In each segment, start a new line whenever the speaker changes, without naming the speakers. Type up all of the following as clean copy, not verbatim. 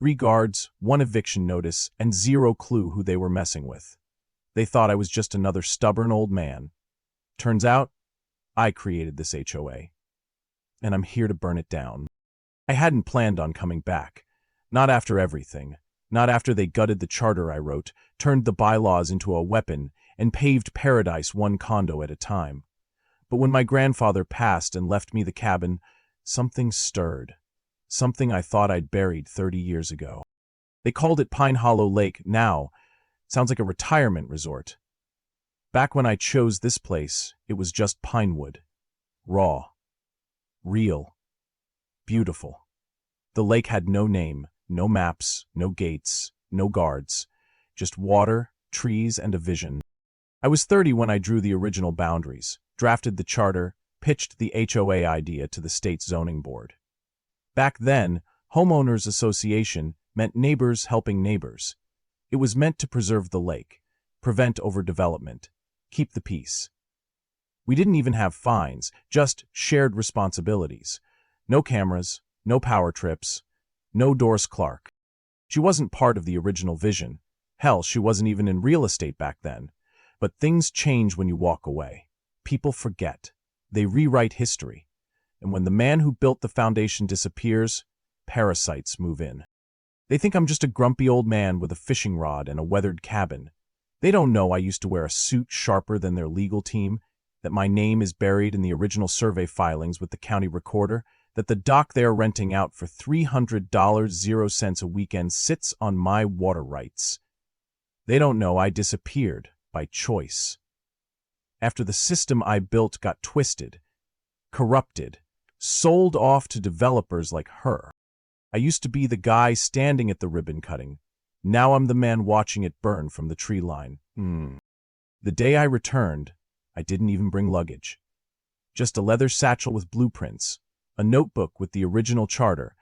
3 guards, 1 eviction notice, and 0 clue who they were messing with. They thought I was just another stubborn old man. Turns out, I created this HOA. And I'm here to burn it down. I hadn't planned on coming back. Not after everything. Not after they gutted the charter I wrote, turned the bylaws into a weapon, and paved paradise 1 condo at a time. But when my grandfather passed and left me the cabin, something stirred. Something I thought I'd buried 30 years ago. They called it Pine Hollow Lake now. Sounds like a retirement resort. Back when I chose this place, it was just pinewood. Raw. Real. Beautiful. The lake had no name, no maps, no gates, no guards. Just water, trees, and a vision. I was 30 when I drew the original boundaries, drafted the charter, pitched the HOA idea to the state zoning board. Back then, homeowners association meant neighbors helping neighbors. It was meant to preserve the lake, prevent overdevelopment, keep the peace. We didn't even have fines, just shared responsibilities. No cameras, no power trips, no Doris Clarke. She wasn't part of the original vision. Hell, she wasn't even in real estate back then. But things change when you walk away. People forget. They rewrite history. And when the man who built the foundation disappears, parasites move in. They think I'm just a grumpy old man with a fishing rod and a weathered cabin. They don't know I used to wear a suit sharper than their legal team, that my name is buried in the original survey filings with the county recorder, that the dock they are renting out for $300.00 a weekend sits on my water rights. They don't know I disappeared by choice. After the system I built got twisted, corrupted, sold off to developers like her. I used to be the guy standing at the ribbon cutting. Now I'm the man watching it burn from the tree line. The day I returned, I didn't even bring luggage. Just a leather satchel with blueprints, a notebook with the original charter,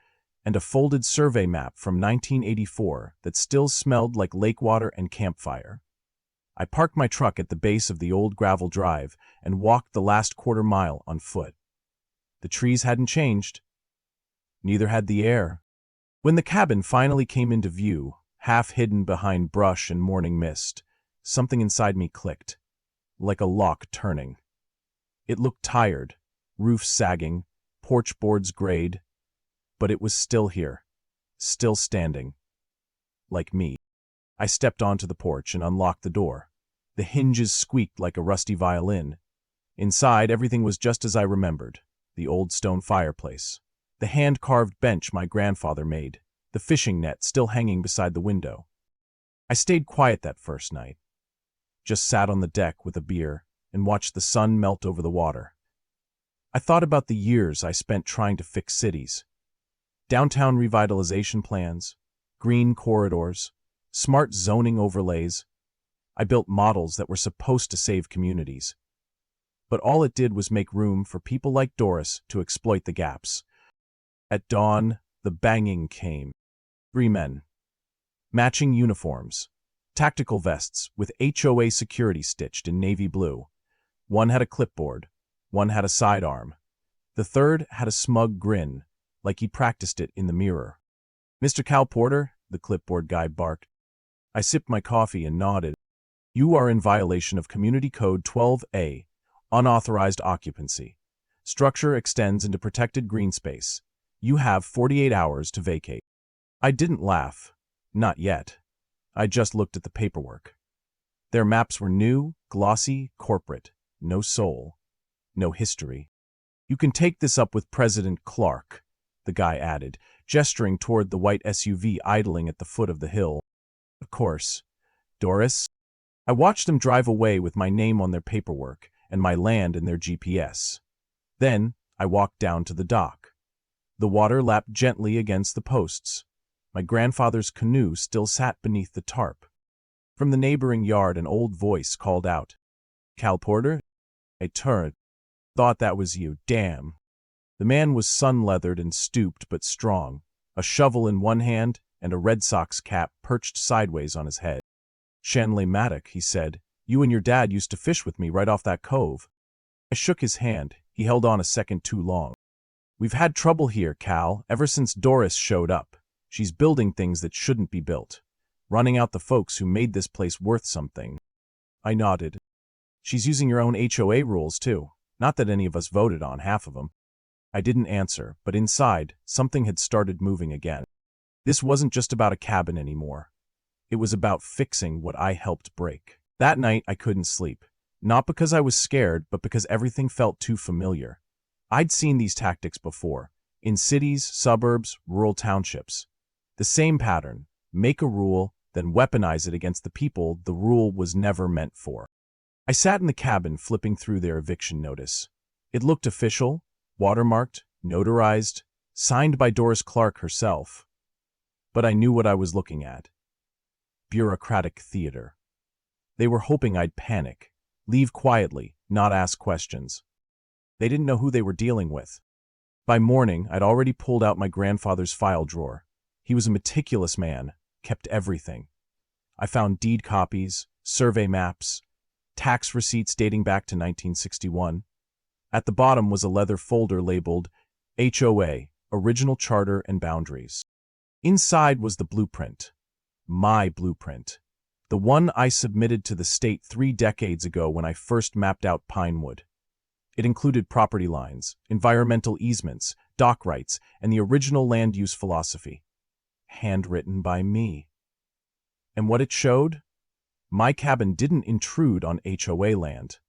and a folded survey map from 1984 that still smelled like lake water and campfire. I parked my truck at the base of the old gravel drive and walked the last quarter mile on foot. The trees hadn't changed. Neither had the air. When the cabin finally came into view, half hidden behind brush and morning mist, something inside me clicked, like a lock turning. It looked tired, roof sagging, porch boards grayed, but it was still here, still standing, like me. I stepped onto the porch and unlocked the door. The hinges squeaked like a rusty violin. Inside, everything was just as I remembered. The old stone fireplace, the hand-carved bench my grandfather made, the fishing net still hanging beside the window. I stayed quiet that first night. Just sat on the deck with a beer and watched the sun melt over the water. I thought about the years I spent trying to fix cities. Downtown revitalization plans, green corridors, smart zoning overlays. I built models that were supposed to save communities. But all it did was make room for people like Doris to exploit the gaps. At dawn, the banging came. 3 men. Matching uniforms. Tactical vests with HOA security stitched in navy blue. One had a clipboard. One had a sidearm. The third had a smug grin, like he'd practiced it in the mirror. "Mr. Cal Porter," the clipboard guy barked. I sipped my coffee and nodded. "You are in violation of Community Code 12A, unauthorized occupancy. Structure extends into protected green space. You have 48 hours to vacate." I didn't laugh. Not yet. I just looked at the paperwork. Their maps were new, glossy, corporate. No soul. No history. "You can take this up with President Clarke," the guy added, gesturing toward the white SUV idling at the foot of the hill. Of course. Doris? I watched them drive away with my name on their paperwork and my land in their GPS. Then I walked down to the dock. The water lapped gently against the posts. My grandfather's canoe still sat beneath the tarp. From the neighboring yard, an old voice called out, "Cal Porter?" I turned. "Thought that was you, damn." The man was sun-leathered and stooped but strong, a shovel in one hand and a Red Sox cap perched sideways on his head. "Shanley Maddock," he said, "you and your dad used to fish with me right off that cove." I shook his hand. He held on a second too long. "We've had trouble here, Cal, ever since Doris showed up. She's building things that shouldn't be built, running out the folks who made this place worth something. I nodded. She's using your own HOA rules, too. Not that any of us voted on half of them. I didn't answer, but inside, something had started moving again. This wasn't just about a cabin anymore. It was about fixing what I helped break. That night, I couldn't sleep. Not because I was scared, but because everything felt too familiar. I'd seen these tactics before, in cities, suburbs, rural townships. The same pattern: make a rule, then weaponize it against the people the rule was never meant for. I sat in the cabin flipping through their eviction notice. It looked official, watermarked, notarized, signed by Doris Clarke herself. But I knew what I was looking at. Bureaucratic theater. They were hoping I'd panic, leave quietly, not ask questions. They didn't know who they were dealing with. By morning, I'd already pulled out my grandfather's file drawer. He was a meticulous man, kept everything. I found deed copies, survey maps, tax receipts dating back to 1961. At the bottom was a leather folder labeled HOA, Original Charter and Boundaries. Inside was the blueprint. My blueprint. The one I submitted to the state 3 decades ago when I first mapped out Pinewood. It included property lines, environmental easements, dock rights, and the original land use philosophy. Handwritten by me. And what it showed? My cabin didn't intrude on HOA land.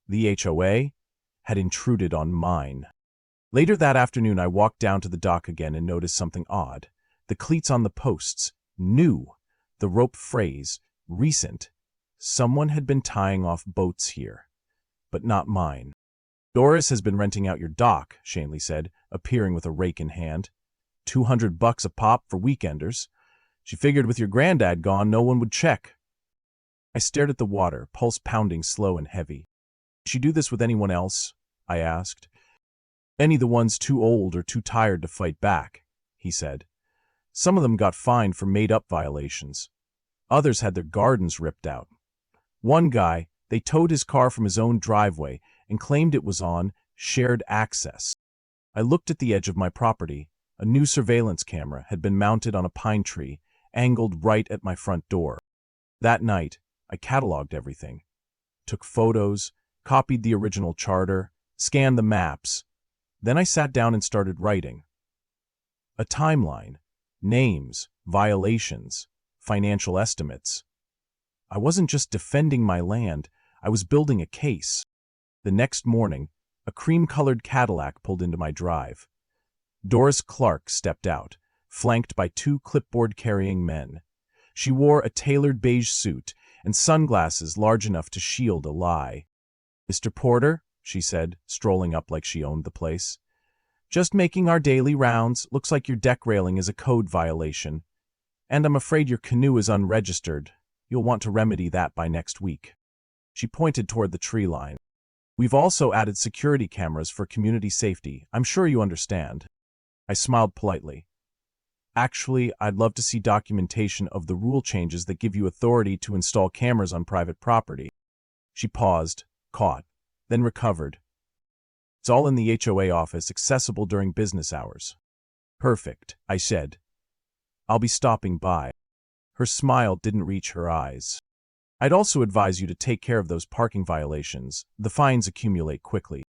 The HOA had intruded on mine. Later that afternoon, I walked down to the dock again and noticed something odd. The cleats on the posts, new. The rope phrase, recent. Someone had been tying off boats here. But not mine. Doris has been renting out your dock, Shanley said, appearing with a rake in hand. $200 a pop for weekenders. She figured with your granddad gone, no one would check. I stared at the water, pulse pounding slow and heavy. Did she do this with anyone else? I asked. Any the ones too old or too tired to fight back, he said. Some of them got fined for made-up violations. Others had their gardens ripped out. One guy, they towed his car from his own driveway and claimed it was on shared access. I looked at the edge of my property. A new surveillance camera had been mounted on a pine tree, angled right at my front door. That night, I cataloged everything. Took photos, copied the original charter, scanned the maps. Then I sat down and started writing. A timeline, names, violations, financial estimates. I wasn't just defending my land, I was building a case. The next morning, a cream-colored Cadillac pulled into my drive. Doris Clarke stepped out, flanked by 2 clipboard-carrying men. She wore a tailored beige suit and sunglasses large enough to shield a lie. "Mr. Porter," she said, strolling up like she owned the place. "Just making our daily rounds. Looks like your deck railing is a code violation. And I'm afraid your canoe is unregistered. You'll want to remedy that by next week." She pointed toward the tree line. "We've also added security cameras for community safety. I'm sure you understand." I smiled politely. "Actually, I'd love to see documentation of the rule changes that give you authority to install cameras on private property." She paused, caught, then recovered. "It's all in the HOA office, accessible during business hours." "Perfect," I said. "I'll be stopping by." Her smile didn't reach her eyes. "I'd also advise you to take care of those parking violations. The fines accumulate quickly."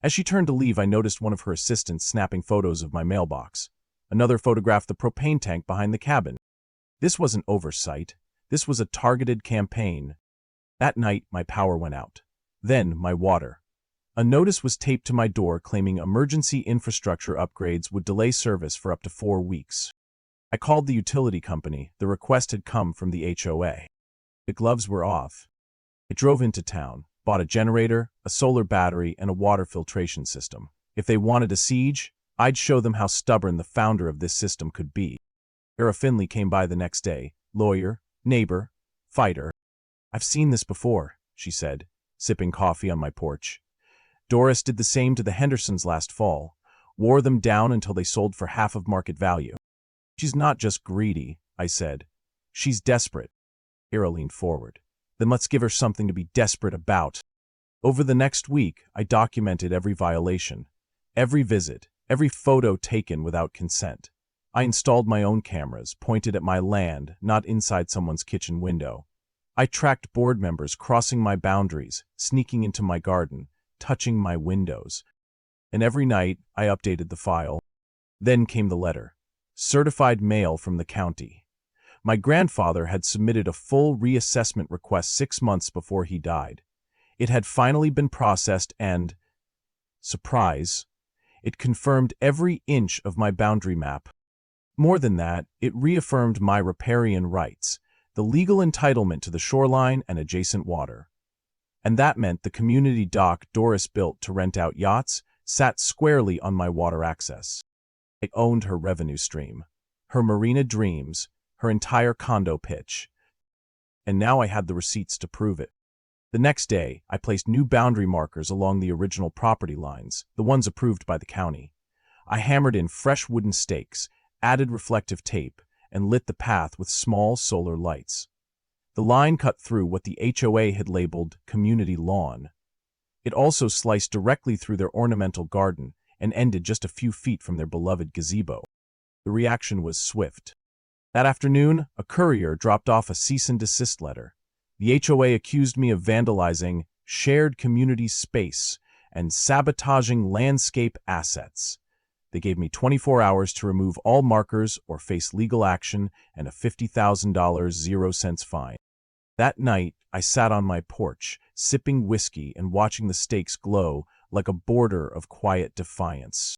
As she turned to leave, I noticed one of her assistants snapping photos of my mailbox. Another photographed the propane tank behind the cabin. This wasn't oversight. This was a targeted campaign. That night, my power went out. Then, my water. A notice was taped to my door claiming emergency infrastructure upgrades would delay service for up to 4 weeks. I called the utility company. The request had come from the HOA. The gloves were off. I drove into town, bought a generator, a solar battery, and a water filtration system. If they wanted a siege, I'd show them how stubborn the founder of this system could be. Era Finley came by the next day, lawyer, neighbor, fighter. "I've seen this before," she said, sipping coffee on my porch. "Doris did the same to the Hendersons last fall, wore them down until they sold for half of market value." "She's not just greedy," I said. "She's desperate." Era leaned forward. "Then let's give her something to be desperate about." Over the next week, I documented every violation, every visit, every photo taken without consent. I installed my own cameras, pointed at my land, not inside someone's kitchen window. I tracked board members crossing my boundaries, sneaking into my garden, touching my windows. And every night, I updated the file. Then came the letter. Certified mail from the county. My grandfather had submitted a full reassessment request 6 months before he died. It had finally been processed and, surprise, it confirmed every inch of my boundary map. More than that, it reaffirmed my riparian rights, the legal entitlement to the shoreline and adjacent water. And that meant the community dock Doris built to rent out yachts sat squarely on my water access. I owned her revenue stream, her marina dreams, her entire condo pitch. And now I had the receipts to prove it. The next day, I placed new boundary markers along the original property lines, the ones approved by the county. I hammered in fresh wooden stakes, added reflective tape, and lit the path with small solar lights. The line cut through what the HOA had labeled community lawn. It also sliced directly through their ornamental garden and ended just a few feet from their beloved gazebo. The reaction was swift. That afternoon, a courier dropped off a cease and desist letter. The HOA accused me of vandalizing shared community space and sabotaging landscape assets. They gave me 24 hours to remove all markers or face legal action and a $50,000 0-cent fine. That night, I sat on my porch, sipping whiskey and watching the stakes glow like a border of quiet defiance.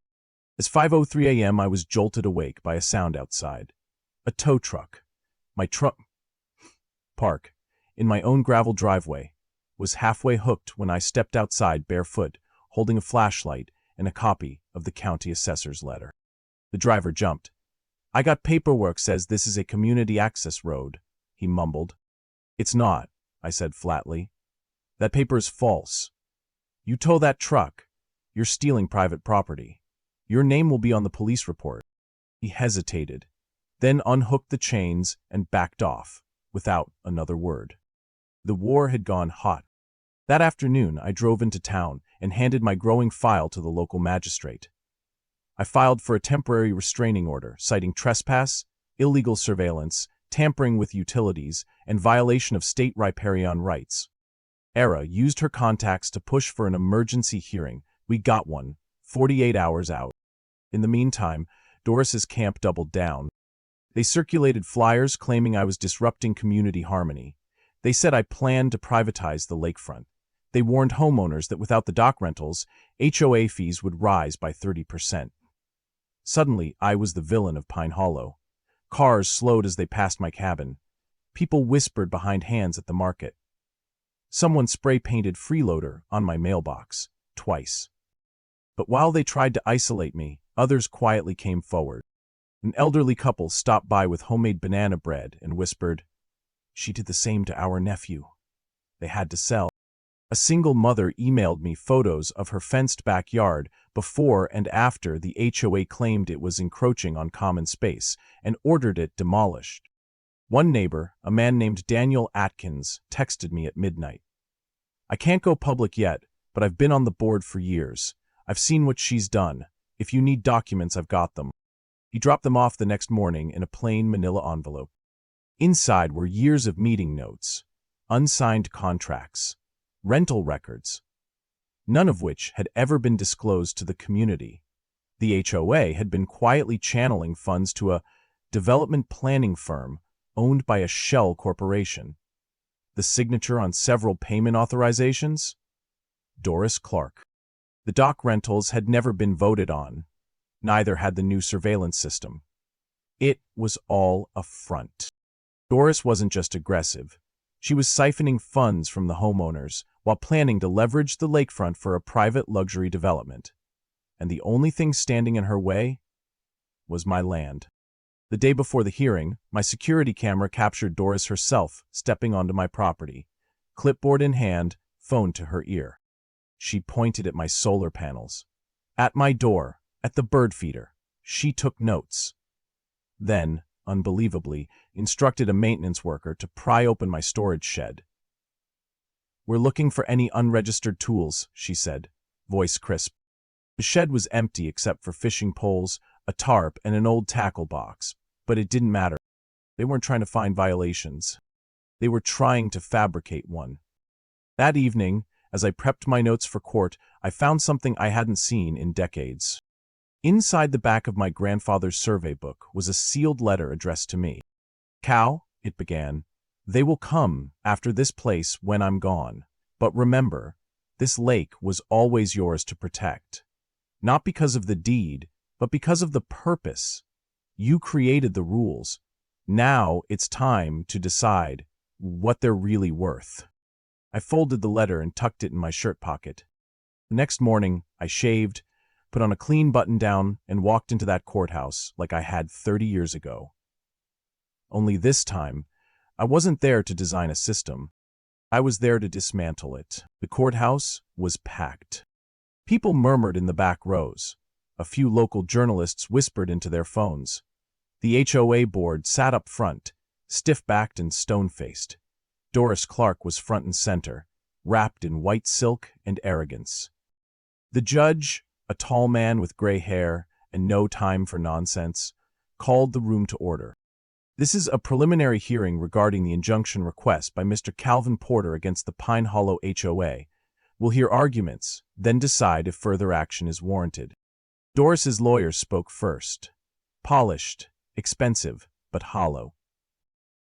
As 5:03 a.m., I was jolted awake by a sound outside. A tow truck. My truck park, in my own gravel driveway, was halfway hooked when I stepped outside barefoot, holding a flashlight and a copy of the county assessor's letter. The driver jumped. "I got paperwork says this is a community access road," he mumbled. "It's not," I said flatly. "That paper is false. You tow that truck. You're stealing private property. Your name will be on the police report." He hesitated, then unhooked the chains and backed off, without another word. The war had gone hot. That afternoon, I drove into town and handed my growing file to the local magistrate. I filed for a temporary restraining order, citing trespass, illegal surveillance, tampering with utilities, and violation of state riparian rights. Era used her contacts to push for an emergency hearing. We got one, 48 hours out. In the meantime, Doris's camp doubled down. They circulated flyers claiming I was disrupting community harmony. They said I planned to privatize the lakefront. They warned homeowners that without the dock rentals, HOA fees would rise by 30%. Suddenly, I was the villain of Pine Hollow. Cars slowed as they passed my cabin. People whispered behind hands at the market. Someone spray-painted freeloader on my mailbox, twice. But while they tried to isolate me, others quietly came forward. An elderly couple stopped by with homemade banana bread and whispered, "She did the same to our nephew." They had to sell. A single mother emailed me photos of her fenced backyard before and after the HOA claimed it was encroaching on common space and ordered it demolished. One neighbor, a man named Daniel Atkins, texted me at midnight. "I can't go public yet, but I've been on the board for years. I've seen what she's done. If you need documents, I've got them." He dropped them off the next morning in a plain manila envelope. Inside were years of meeting notes, unsigned contracts, rental records, none of which had ever been disclosed to the community. The HOA had been quietly channeling funds to a development planning firm owned by a shell corporation. The signature on several payment authorizations? Doris Clarke. The dock rentals had never been voted on. Neither had the new surveillance system. It was all a front. Doris wasn't just aggressive. She was siphoning funds from the homeowners while planning to leverage the lakefront for a private luxury development. And the only thing standing in her way was my land. The day before the hearing, my security camera captured Doris herself stepping onto my property, clipboard in hand, phone to her ear. She pointed at my solar panels, at my door, at the bird feeder. She took notes. Then, unbelievably, instructed a maintenance worker to pry open my storage shed. "We're looking for any unregistered tools," she said, voice crisp. The shed was empty except for fishing poles, a tarp, and an old tackle box. But it didn't matter. They weren't trying to find violations. They were trying to fabricate one. That evening, as I prepped my notes for court, I found something I hadn't seen in decades. Inside the back of my grandfather's survey book was a sealed letter addressed to me. "Cal," it began, "they will come after this place when I'm gone. But remember, this lake was always yours to protect. Not because of the deed, but because of the purpose. You created the rules. Now it's time to decide what they're really worth." I folded the letter and tucked it in my shirt pocket. The next morning, I shaved, put on a clean button-down, and walked into that courthouse like I had 30 years ago. Only this time, I wasn't there to design a system. I was there to dismantle it. The courthouse was packed. People murmured in the back rows. A few local journalists whispered into their phones. The HOA board sat up front, stiff-backed and stone-faced. Doris Clarke was front and center, wrapped in white silk and arrogance. The judge, a tall man with gray hair and no time for nonsense, called the room to order. "This is a preliminary hearing regarding the injunction request by Mr. Calvin Porter against the Pine Hollow HOA. We'll hear arguments, then decide if further action is warranted." Doris's lawyer spoke first. Polished, expensive, but hollow.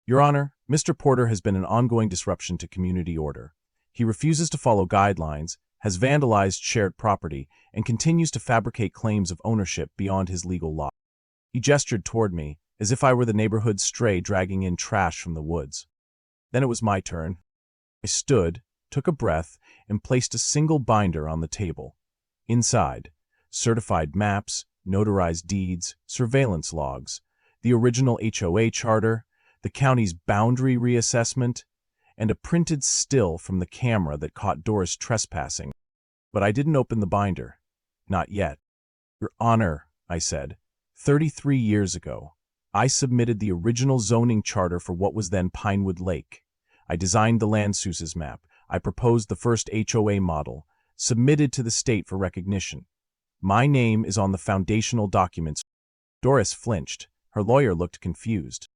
"Your Honor, Mr. Porter has been an ongoing disruption to community order. He refuses to follow guidelines, has vandalized shared property, and continues to fabricate claims of ownership beyond his legal lot." He gestured toward me, as if I were the neighborhood stray dragging in trash from the woods. Then it was my turn. I stood, took a breath, and placed a single binder on the table. Inside, certified maps, notarized deeds, surveillance logs, the original HOA charter, the county's boundary reassessment, and a printed still from the camera that caught Doris trespassing. But I didn't open the binder. Not yet. "Your Honor," I said, 33 years ago, I submitted the original zoning charter for what was then Pinewood Lake. I designed the land uses map. I proposed the first HOA model, submitted to the state for recognition. My name is on the foundational documents." Doris flinched. Her lawyer looked confused.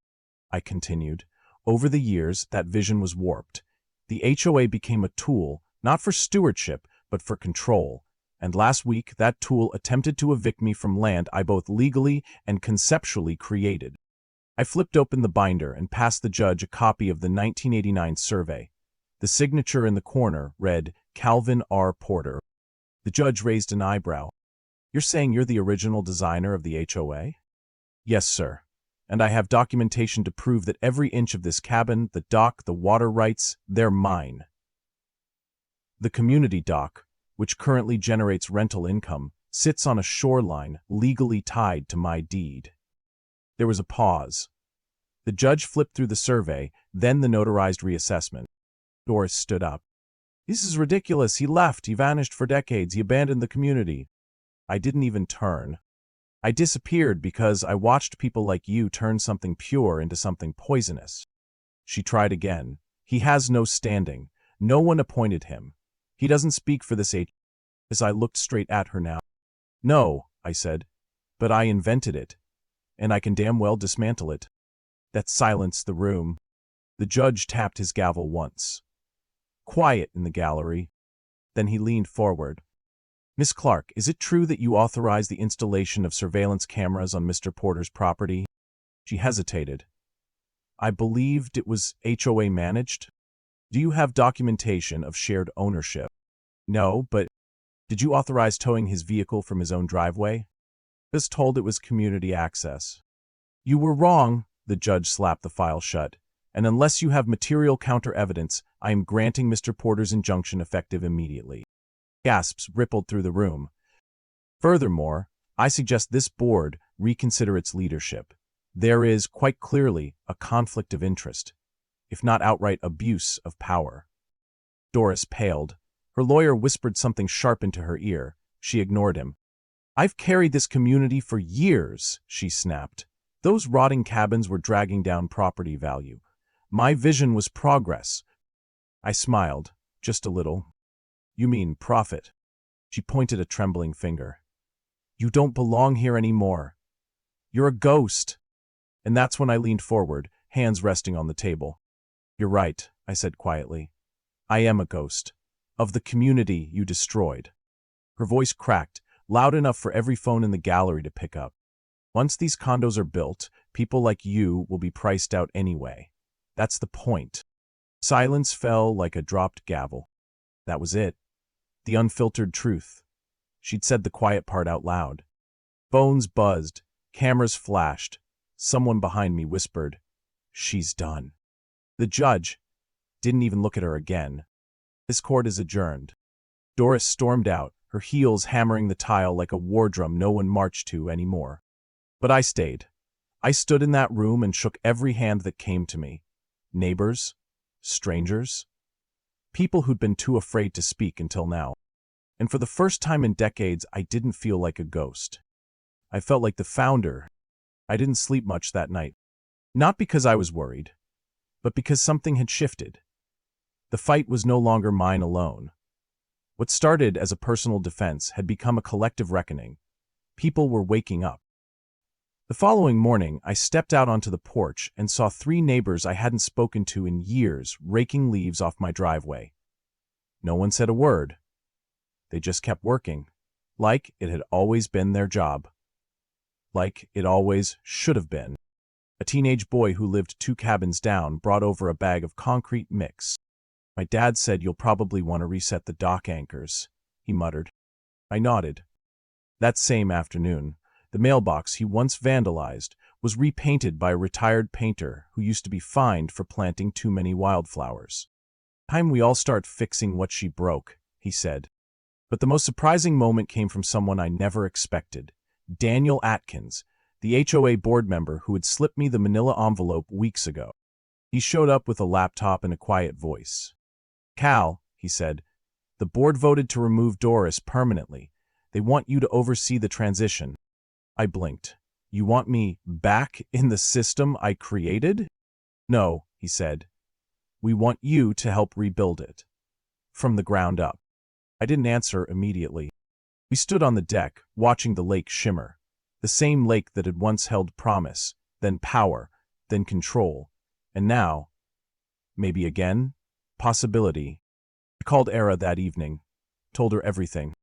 I continued, "Over the years, that vision was warped. The HOA became a tool, not for stewardship, but for control. And last week, that tool attempted to evict me from land I both legally and conceptually created." I flipped open the binder and passed the judge a copy of the 1989 survey. The signature in the corner read, "Calvin R. Porter." The judge raised an eyebrow. "You're saying you're the original designer of the HOA?" "Yes, sir. And I have documentation to prove that every inch of this cabin, the dock, the water rights, they're mine. The community dock, which currently generates rental income, sits on a shoreline legally tied to my deed." There was a pause. The judge flipped through the survey, then the notarized reassessment. Doris stood up. "This is ridiculous. He left. He vanished for decades. He abandoned the community." I didn't even turn. I disappeared because I watched people like you turn something pure into something poisonous. She tried again. "He has no standing. No one appointed him. He doesn't speak for this age." As I looked straight at her now. "No," I said, "but I invented it, and I can damn well dismantle it." That silenced the room. The judge tapped his gavel once. Quiet in the gallery. Then he leaned forward. "Miss Clarke, is it true that you authorized the installation of surveillance cameras on Mr. Porter's property?" She hesitated. "I believed it was HOA managed." "Do you have documentation of shared ownership?" "No, but did you authorize towing his vehicle from his own driveway?" "I was told it was community access." "You were wrong," the judge slapped the file shut. "And unless you have material counter-evidence, I am granting Mr. Porter's injunction effective immediately." Gasps rippled through the room. "Furthermore, I suggest this board reconsider its leadership. There is, quite clearly, a conflict of interest, if not outright abuse of power." Doris paled. Her lawyer whispered something sharp into her ear. She ignored him. "I've carried this community for years," she snapped. "Those rotting cabins were dragging down property value. My vision was progress." I smiled, just a little. "You mean profit." She pointed a trembling finger. "You don't belong here anymore. "You're a ghost." And that's when I leaned forward, hands resting on the table. "You're right," I said quietly. "I am a ghost. Of the community you destroyed." Her voice cracked, loud enough for every phone in the gallery to pick up. "Once these condos are built, people like you will be priced out anyway. That's the point." Silence fell like a dropped gavel. That was it. The unfiltered truth. She'd said the quiet part out loud. Phones buzzed, cameras flashed. Someone behind me whispered, "She's done." The judge didn't even look at her again. "This court is adjourned." Doris stormed out, her heels hammering the tile like a war drum no one marched to anymore. But I stayed. I stood in that room and shook every hand that came to me. Neighbors, strangers, people who'd been too afraid to speak until now. And for the first time in decades, I didn't feel like a ghost. I felt like the founder. I didn't sleep much that night. Not because I was worried, but because something had shifted. The fight was no longer mine alone. What started as a personal defense had become a collective reckoning. People were waking up. The following morning, I stepped out onto the porch and saw 3 neighbors I hadn't spoken to in years raking leaves off my driveway. No one said a word. They just kept working, like it had always been their job. Like it always should have been. A teenage boy who lived 2 cabins down brought over a bag of concrete mix. "My dad said you'll probably want to reset the dock anchors," he muttered. I nodded. That same afternoon, the mailbox he once vandalized was repainted by a retired painter who used to be fined for planting too many wildflowers. "Time we all start fixing what she broke," he said. But the most surprising moment came from someone I never expected. Daniel Atkins, the HOA board member who had slipped me the manila envelope weeks ago. He showed up with a laptop and a quiet voice. "Cal," he said, "the board voted to remove Doris permanently. They want you to oversee the transition." I blinked. "You want me back in the system I created?" "No," he said. "We want you to help rebuild it. From the ground up." I didn't answer immediately. We stood on the deck, watching the lake shimmer. The same lake that had once held promise, then power, then control. And now, maybe again, possibility. I called Era that evening, told her everything.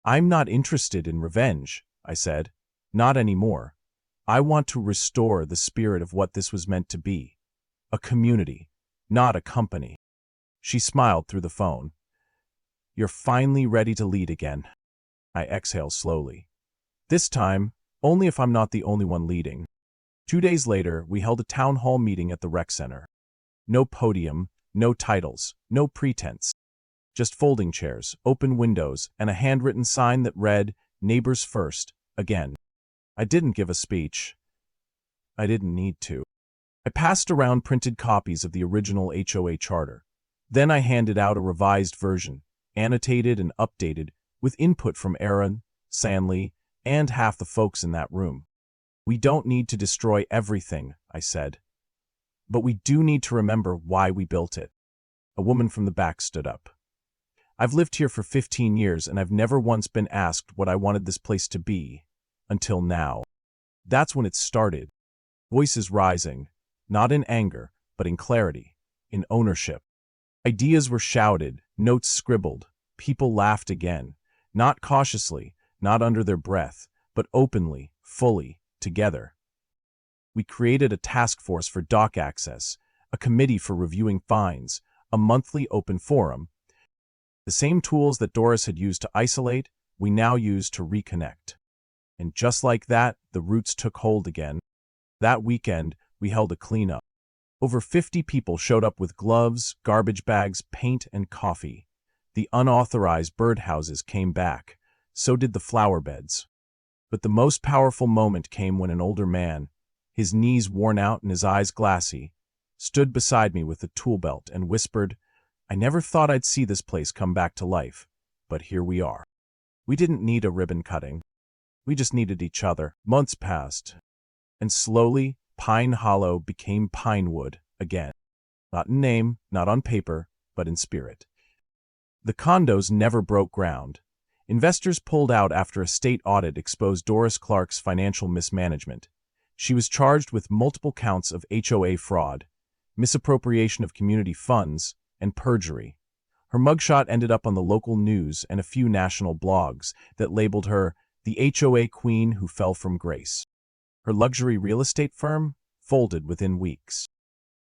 "I'm not interested in revenge," I said. "Not anymore. I want to restore the spirit of what this was meant to be. A community, not a company." She smiled through the phone. "You're finally ready to lead again." I exhaled slowly. This time, only if I'm not the only one leading. 2 days later, we held a town hall meeting at the rec center. No podium, no titles, no pretense. Just folding chairs, open windows, and a handwritten sign that read, "Neighbors First," again. I didn't give a speech. I didn't need to. I passed around printed copies of the original HOA charter. Then I handed out a revised version, annotated and updated, with input from Aaron, Sanley, and half the folks in that room. "We don't need to destroy everything," I said. "But we do need to remember why we built it." A woman from the back stood up. "I've lived here for 15 years and I've never once been asked what I wanted this place to be. Until now." That's when it started. Voices rising, not in anger, but in clarity, in ownership. Ideas were shouted, notes scribbled, people laughed again, not cautiously, not under their breath, but openly, fully, together. We created a task force for dock access, a committee for reviewing fines, a monthly open forum. The same tools that Doris had used to isolate, we now use to reconnect. And just like that, the roots took hold again. That weekend, we held a cleanup. Over 50 people showed up with gloves, garbage bags, paint, and coffee. The unauthorized birdhouses came back. So did the flower beds. But the most powerful moment came when an older man, his knees worn out and his eyes glassy, stood beside me with a tool belt and whispered, "I never thought I'd see this place come back to life, but here we are." We didn't need a ribbon cutting. We just needed each other. Months passed, and slowly, Pine Hollow became Pinewood again. Not in name, not on paper, but in spirit. The condos never broke ground. Investors pulled out after a state audit exposed Doris Clarke's financial mismanagement. She was charged with multiple counts of HOA fraud, misappropriation of community funds, and perjury. Her mugshot ended up on the local news and a few national blogs that labeled her the HOA queen who fell from grace. Her luxury real estate firm folded within weeks.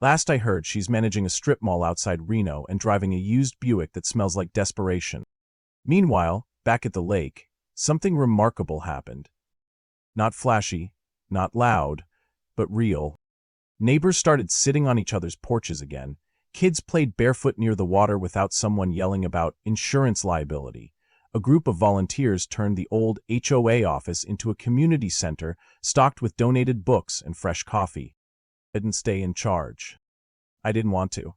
Last I heard, she's managing a strip mall outside Reno and driving a used Buick that smells like desperation. Meanwhile, back at the lake, something remarkable happened. Not flashy, not loud, but real. Neighbors started sitting on each other's porches again. Kids played barefoot near the water without someone yelling about insurance liability. A group of volunteers turned the old HOA office into a community center stocked with donated books and fresh coffee. I didn't stay in charge. I didn't want to.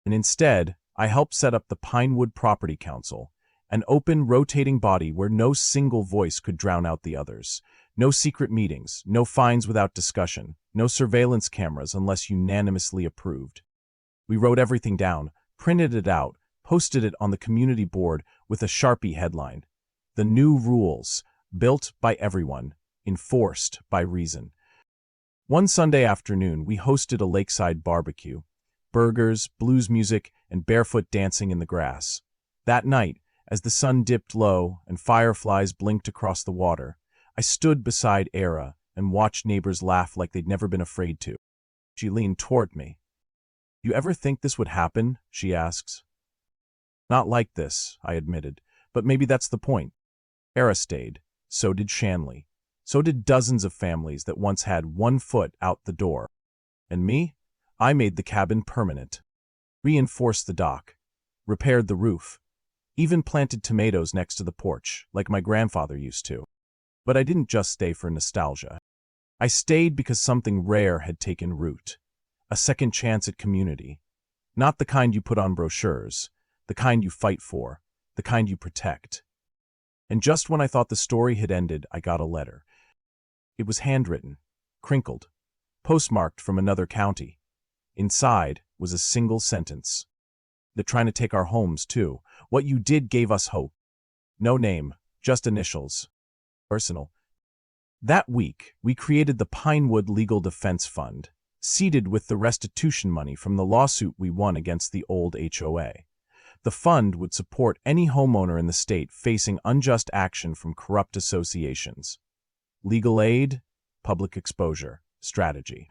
And instead, I helped set up the Pinewood Property Council, an open, rotating body where no single voice could drown out the others. No secret meetings, no fines without discussion, no surveillance cameras unless unanimously approved. We wrote everything down, printed it out, posted it on the community board with a Sharpie headline. The new rules, built by everyone, enforced by reason. One Sunday afternoon, we hosted a lakeside barbecue. Burgers, blues music, and barefoot dancing in the grass. That night, as the sun dipped low and fireflies blinked across the water, I stood beside Era and watched neighbors laugh like they'd never been afraid to. She leaned toward me. "You ever think this would happen?" she asks. "Not like this," I admitted, "but maybe that's the point." Era stayed. So did Shanley. So did dozens of families that once had one foot out the door. And me? I made the cabin permanent. Reinforced the dock. Repaired the roof. Even planted tomatoes next to the porch, like my grandfather used to. But I didn't just stay for nostalgia. I stayed because something rare had taken root. A second chance at community. Not the kind you put on brochures, the kind you fight for, the kind you protect. And just when I thought the story had ended, I got a letter. It was handwritten, crinkled, postmarked from another county. Inside was a single sentence. "They're trying to take our homes, too. What you did gave us hope." No name, just initials. Personal. That week, we created the Pinewood Legal Defense Fund, seeded with the restitution money from the lawsuit we won against the old HOA. The fund would support any homeowner in the state facing unjust action from corrupt associations. Legal aid, public exposure, strategy.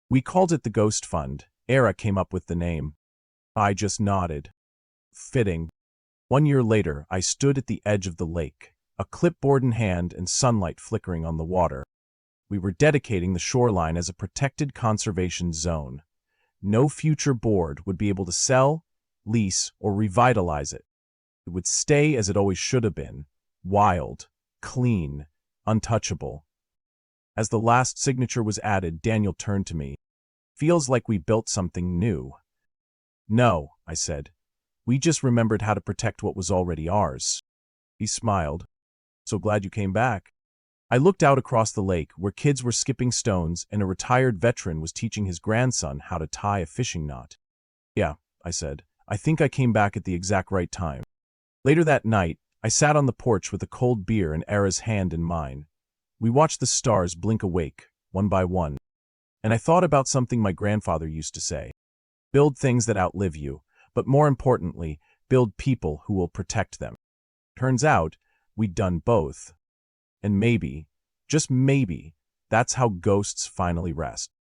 We called it the Ghost Fund. Era came up with the name. I just nodded. Fitting. 1 year later, I stood at the edge of the lake, a clipboard in hand and sunlight flickering on the water. We were dedicating the shoreline as a protected conservation zone. No future board would be able to sell, lease, or revitalize it. It would stay as it always should have been, wild, clean, untouchable. As the last signature was added, Daniel turned to me. "Feels like we built something new." "No," I said. "We just remembered how to protect what was already ours." He smiled. "So glad you came back." I looked out across the lake where kids were skipping stones and a retired veteran was teaching his grandson how to tie a fishing knot. "Yeah," I said. "I think I came back at the exact right time." Later that night, I sat on the porch with a cold beer and Era's hand in mine. We watched the stars blink awake, one by one. And I thought about something my grandfather used to say. Build things that outlive you, but more importantly, build people who will protect them. Turns out, we'd done both. And maybe, just maybe, that's how ghosts finally rest.